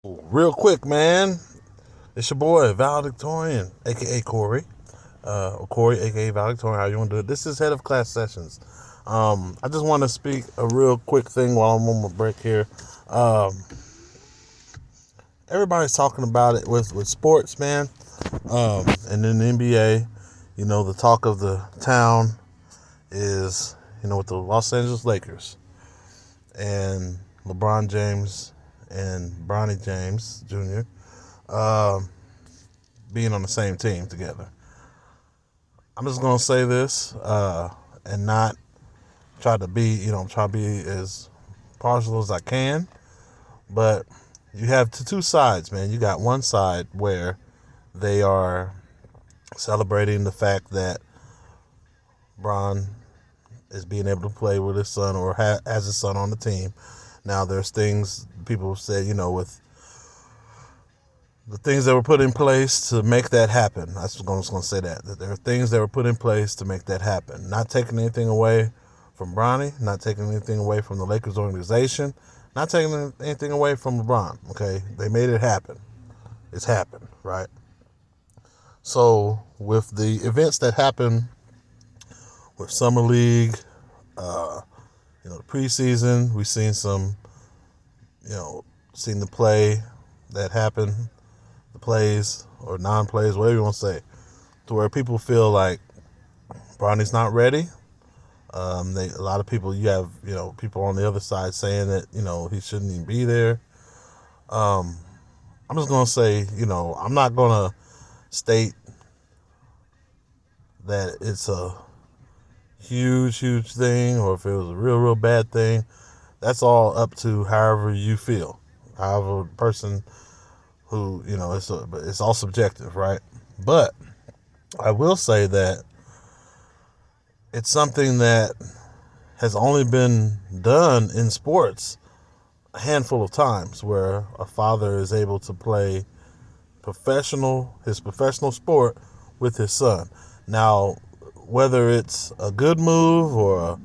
Real quick, man. It's your boy, Valedictorian, aka Corey. Corey, aka Valedictorian, how you want to do it? This is Head of Class Sessions. I just want to speak a real quick thing while I'm on my break here. Um, Everybody's talking about it with sports, man. And in the NBA, the talk of the town is, with the Los Angeles Lakers and LeBron James and Bronny James Jr. Being on the same team together. I'm just gonna say this and not try to be, try to be as partial as I can. But you have two sides, man. You got one side where they are celebrating the fact that Bron is being able to play with his son or has his son on the team. Now, there's things people say, with the things that were put in place to make that happen. I was going to say that there are things that were put in place to make that happen. Not taking anything away from Bronny, not taking anything away from the Lakers organization, not taking anything away from LeBron. Okay, they made it happen. It's happened, right? So with the events that happen with Summer League, the preseason, we've seen some, seen the play that happened, the plays or non-plays, whatever you want to say, to where people feel like Bronny's not ready. A lot of people, you have, people on the other side saying that, he shouldn't even be there. I'm just going to say, I'm not going to state that it's a huge thing or if it was a real bad thing. That's all up to however you feel. However, person who, it's all subjective, right? But I will say that it's something that has only been done in sports a handful of times where a father is able to play his professional sport with his son. Now, whether it's a good move or a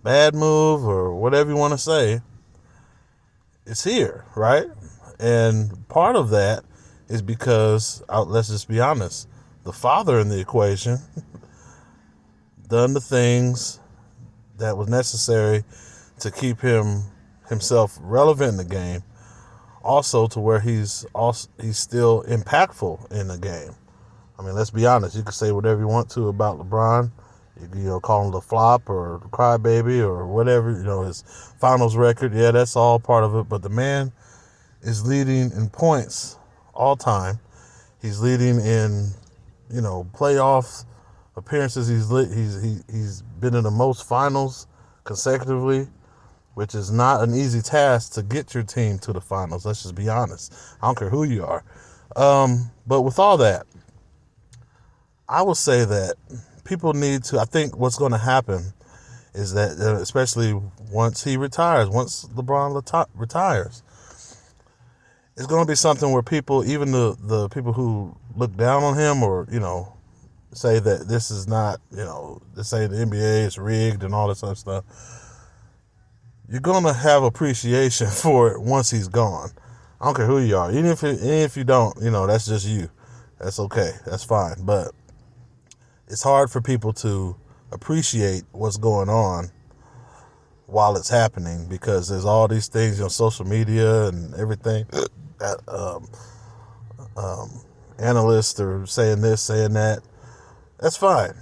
bad move or whatever you want to say, it's here, right? And part of that is because, let's just be honest, the father in the equation done the things that was necessary to keep himself relevant in the game, also to where he's still impactful in the game. I mean, let's be honest. You can say whatever you want to about LeBron. You call him the flop or the crybaby or whatever. His finals record. Yeah, that's all part of it. But the man is leading in points all time. He's leading in, playoff appearances. He's been in the most finals consecutively, which is not an easy task to get your team to the finals. Let's just be honest. I don't care who you are. But with all that, I will say that people need to. I think what's going to happen is that, especially once he retires, once LeBron retires, it's going to be something where people, even the people who look down on him or, say that this is not, they say the NBA is rigged and all this other stuff, you're going to have appreciation for it once he's gone. I don't care who you are. Even if you don't, that's just you. That's okay. That's fine. But it's hard for people to appreciate what's going on while it's happening because there's all these things on social media and everything that analysts are saying this, saying that. That's fine.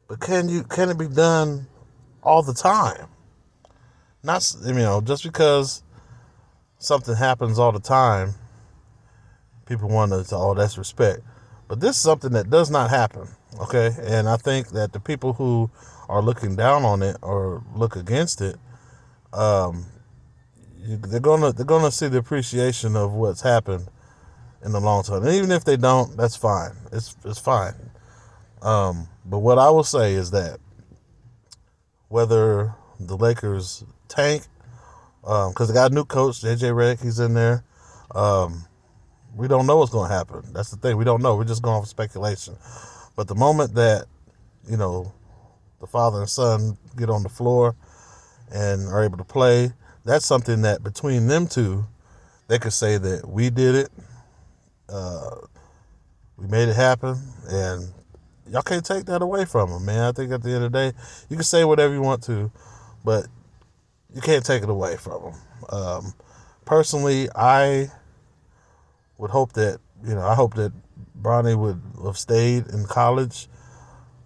But can it be done all the time? Not, just because something happens all the time, people want to, oh, that's respect. But this is something that does not happen, okay? And I think that the people who are looking down on it or look against it, they're gonna see the appreciation of what's happened in the long term. And even if they don't, that's fine. It's fine. But what I will say is that whether the Lakers tank, because they got a new coach, JJ Redick, he's in there. We don't know what's going to happen. That's the thing. We don't know. We're just going off speculation. But the moment that, the father and son get on the floor and are able to play, that's something that between them two they could say that we did it, uh, we made it happen, and y'all can't take that away from them, man. I think at the end of the day, you can say whatever you want to, but you can't take it away from them. Personally, I would hope that, I hope that Bronny would have stayed in college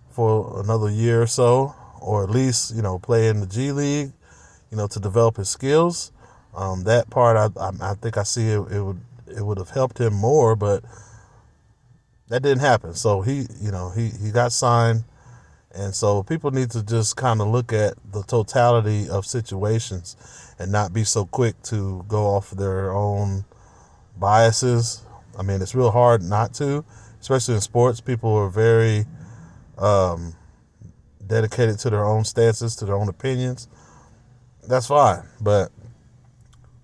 for another year or so, or at least, play in the G League, to develop his skills. That part, I think I see it would have helped him more, but that didn't happen. So he got signed, and so people need to just kind of look at the totality of situations and not be so quick to go off their own biases. I mean, it's real hard not to, especially in sports. People are very dedicated to their own stances, to their own opinions. That's fine, but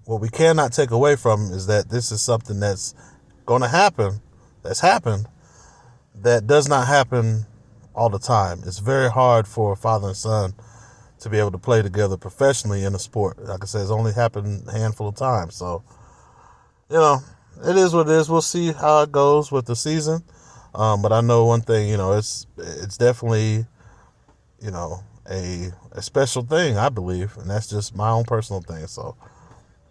what we cannot take away from is that this is something that's going to happen, that's happened, that does not happen all the time. It's very hard for a father and son to be able to play together professionally in a sport. Like I said, it's only happened a handful of times. So, it is what it is. We'll see how it goes with the season. But I know one thing, it's definitely, a special thing, I believe, and that's just my own personal thing. So,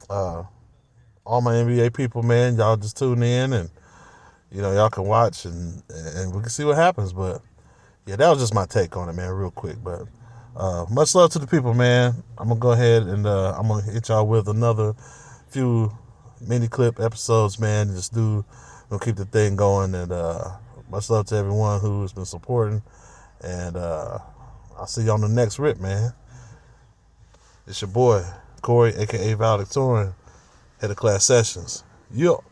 all my NBA people, man, y'all just tune in and, y'all can watch and we can see what happens. But yeah, that was just my take on it, man, real quick. But much love to the people, man. I'm going to go ahead and I'm going to hit y'all with another few mini clip episodes, man. Just we'll keep the thing going. And much love to everyone who's been supporting. And I'll see you on the next rip, man. It's your boy, Corey, a.k.a. Valedictorian, Head of Class Sessions. Yo.